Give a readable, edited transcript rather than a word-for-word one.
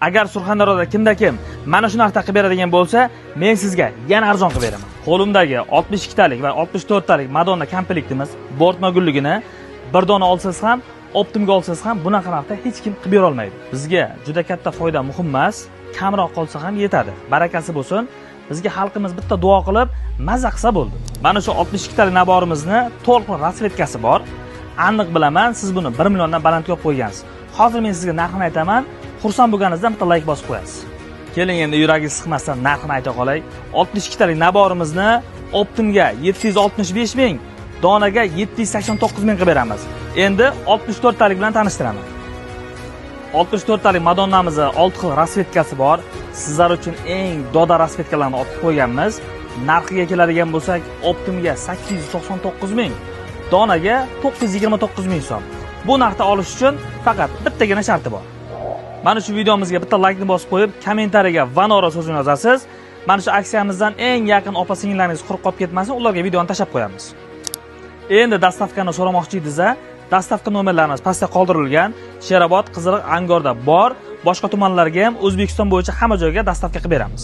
Agar Surxondaryoda kim mana shu narxda qilib beradigan bo'lsa, men sizga yana arzon qilib beraman. Qo'limdagi 62 talik va 64 talik Madonna komplektimiz bo'rtma gulligini bir dona olsangiz ham, Optimga olsangiz ham bunaqa narxda hech kim qilib bera olmaydi. Bizga juda katta foyda muhim emas, kamroq qolsa ham yetadi. Barakasi bo'lsin. Bizga xalqimiz bitta duo qilib mazza qilsa bo'ldi. Mana shu 62 talik naborimizni to'liq rasvetkasi bor. Aniq bilaman, siz buni 1 milliondan baland qo'yib qo'ygansiz. Hozir men sizga narxini aytaman. Xursand bo'lganingizda bitta like bosib qo'yasiz. Keling endi yuragingiz siqmasdan narxini ayta qolay. 62 talik naborimizni Optimga 765 ming, donaga 789 ming qilib beramiz. Endi 64 talik bilan tanishtiraman. 64 talik Madonnamizni 6 xil rasvetkasi bor. Sizlar uchun eng doda rasvetkalarni olib qo'yganmiz. Narxiga keladigan bo'lsak, Optimga 899 ming, donaga 929 ming so'm. Bu narxda olish uchun faqat bittagina sharti bor. Mana shu videomizga bitta like ni bosib qo'yib, kommentariyaga Vanora so'zini yozasiz. Mana shu aksiyamizdan eng yaqin opa-singillaringiz quruq qolib ketmasin, ularga videoni tashab qo'yamiz. Endi dastavkani so'ramoqchi edingiz-a? Dastavka nomerlarimiz pastda qoldirilgan. Sherobod, Qiziriq, Angorda bor. Boshqa tumanlarga ham O'zbekiston bo'yicha hamma joyga dastavka qilib beramiz.